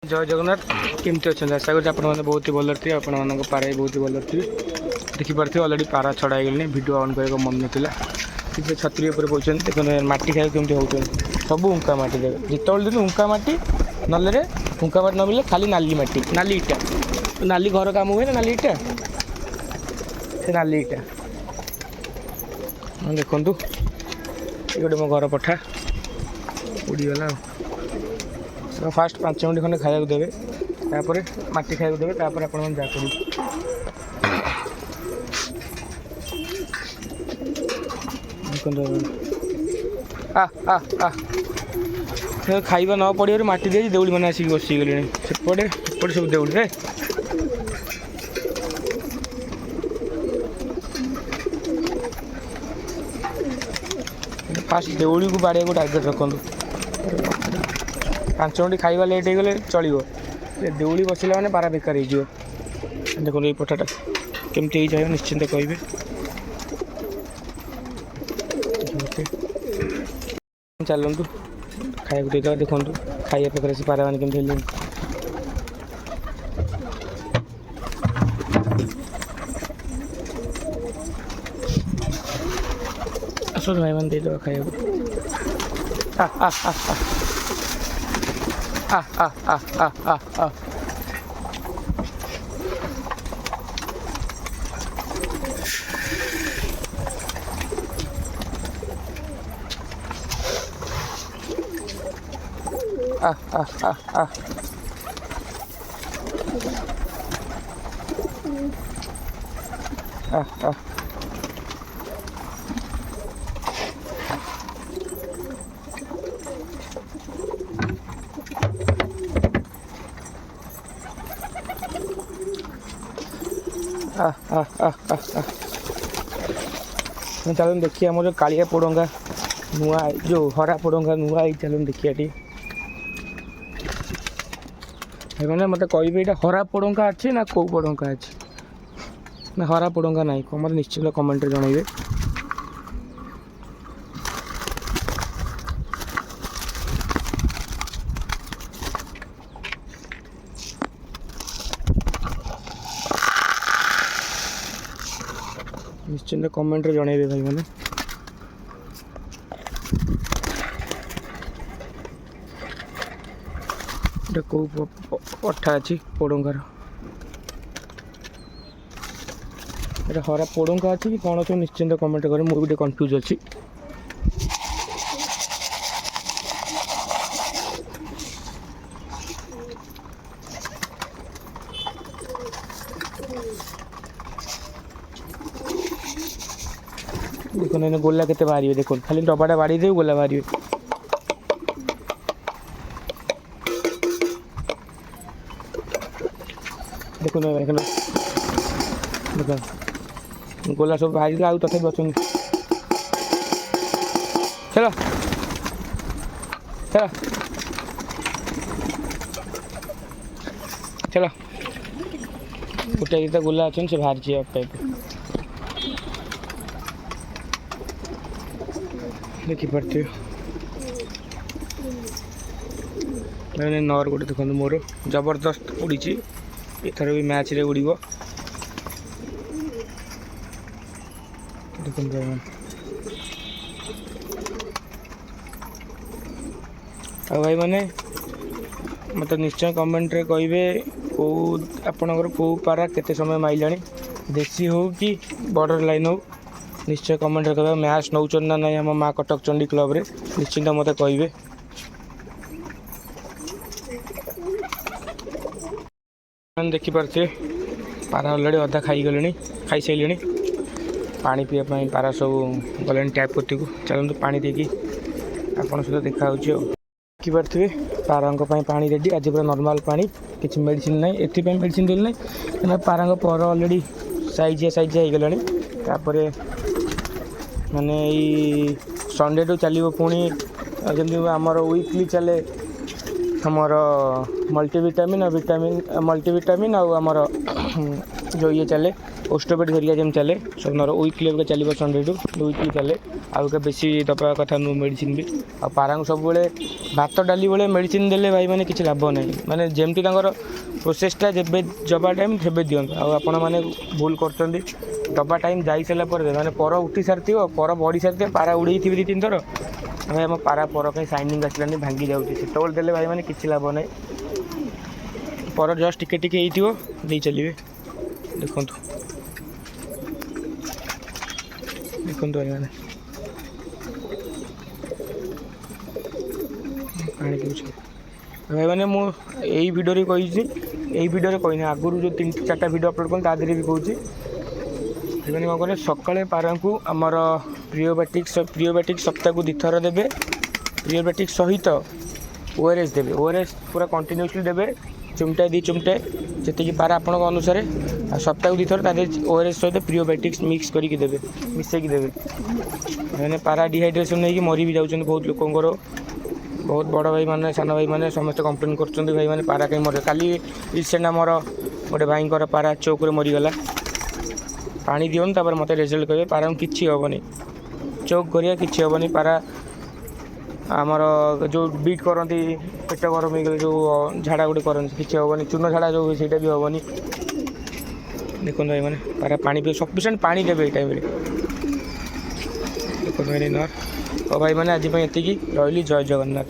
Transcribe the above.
जय जगन्नाथ केमती अच्छा आशा करें आप बहुत ही भल थे आपण पारा बहुत ही भल थे देखिपे अलरेडी पारा छड़ा गले भिड अन कर मन नाला कि छतरी बोलते देखते मटी खाई केमती हो सब उंका मटी देवे जिते दिन उंका मटी नल्ले उंका मटी न मिले खाली नाली मटी नाली इटा नाली घर काम हुए ना नाली इटा से नाली इटा देखु ये गोटे मो घर पठा उड़ीगला फास्ट 5 मिनट खंडे खाया देवे तापर मटी खाया देवे तापर आपण जा कर खाइबा न पड़े मटी दे देउली मैंने आसिक बसी गले सेपटे सब देउली रे फास्ट देउली को बाड़े को टार्गेट रखु 5 मिनट खाइबा लेट हो गले चलो देउली बसला मैंने पारा बेकार हो देखो ये पठाटा केमती चाहिए निश्चिंत कहे चलतु खाया देदेवा देखु खाइए पाखे से पारा मैंने केमती आस भाई मैंने देदेवा खाया चलो देखिए आम जो कालिया पोड़ंगा नुआ जो हरा पोड़ंगा नुआ चलो देखिए मैंने मत कहे ये हरा पोड़ंगा अच्छे ना कौ पोड़ंगा अच्छे ना हरा पोड़ंगा ना मत निश्चित कमेंट जनइबे निश्चिंत कमेंट जनइबे भाई मैंने कौ पठा अच्छी पोड़ंगार हरा पोड़ंगा अच्छी कि कौन अच्छे निश्चिंत कमेंट कर मुझे कन्फ्यूज अच्छी देखो ना गोला के बाहर देखो खाली डबाटा बाड़ी दे गोला बाहर देखो ना देखो गोला सब बाहर आउ तथे बचन चलो चलो चलो गोटे तो गोला अच्छे से बाहर टाइप देखिपे मैंने नर गोटे देखो मोर जबरदस्त उड़ी एथर भी मैच रे उड़ भाई मैंने मत निश्चय कमेंट रे कहे कौ आपणकर कौ पारा केते समय माइला देसी हो कि बॉर्डर लाइन हो निश्चय कमेंट कह मैच नौ ना ना आम माँ कटक चंडी क्लब रे निश्चिंत मत कहे देखिपे पारा अलरेडी अधा खाई गले खाई सारे पानी पीवाई पारा सब गले टैप करती को चलते पानी देकी आपन सहित देखा देखिपे पारा पानी रेडी आज पूरा नॉर्मल पानी किसी मेडिसिन ना ये मेडिसिन देना ना पारा पर अलरेडी साइजिया हो गला माने संडे टू चलो पुणी जमी आमर वीकली चले आमर मल्टीविटामिन और मल्टीविटामिन आमर जो ये चले ओस्टोपेड धरिया जमी चले सब नर वीकली चलो संडे टू वीकली चले आउ बेसी दबा कथा नु मेडिसिन भी आ पारा सब भात डाली बेले मेडिसिन देले भाई मैंने किसी लाभ ना माने जमती प्रोसेसटा जब जबा टाइम से दिखाँ आपण मैंने भूल कर दबा टाइम जा सारापर मैंने पर उठी सारी पर बढ़ी सारी पारा उड़े थी 2-3 थर भाई आम पारा पर कहीं साइनिंग आसलानी भांगी जाऊँगी से देले भाई मैंने किसी लाभ ना पर जस्ट टिके टिके हो चलिए देखु देखु भाई मैंने पानी पीछे भाई मैंने मुझे भिडियो कही भिडियो कहनी आगुरी जो 3-4टा भिडियो अपलोड कर तादेह भी कहूँ मैंने कौन करें सकाଳେ पारा को आमर प्रियोबाटिक सप्ताह को 2 थर देवे प्रियोबाटिक सहित ओआरएस देवे ओआरएस पूरा कंटिन्यूसली देवे चुमटे 2 चुमटे जी पारा आपण अनुसार सप्ताह को 2 थर तादेह ओआरएस सहित प्रियोबाटिक्स मिक्स करके देवे मिसेकी देवे मैंने पारा डिहाइड्रेशन नहीं मरी भी जाऊँ बहुत लोकंर बहुत बड़ भाई मैंने सान भाई मैंने समस्त कंप्लेन कर भाई मैंने पारा कहीं मर काली रिसेंट आमर गोटे भाई पारा चौक मरीगला पानी दिवन तापर मत रिजल्ट कहे पारा किसी हेनी चौक करिया किसी हेनी पारा आमर जो बीट करती पेट गरम हो जो झाड़ा गुटे करती किसी हेनी चून झाड़ा जो हुए भी हेनी देखो भाई मैंने पारा पानी पी सफिशिएंट पानी देवे टाइम देखो भाई नर तो भाई मैंने आज ये रही जय जगन्नाथ।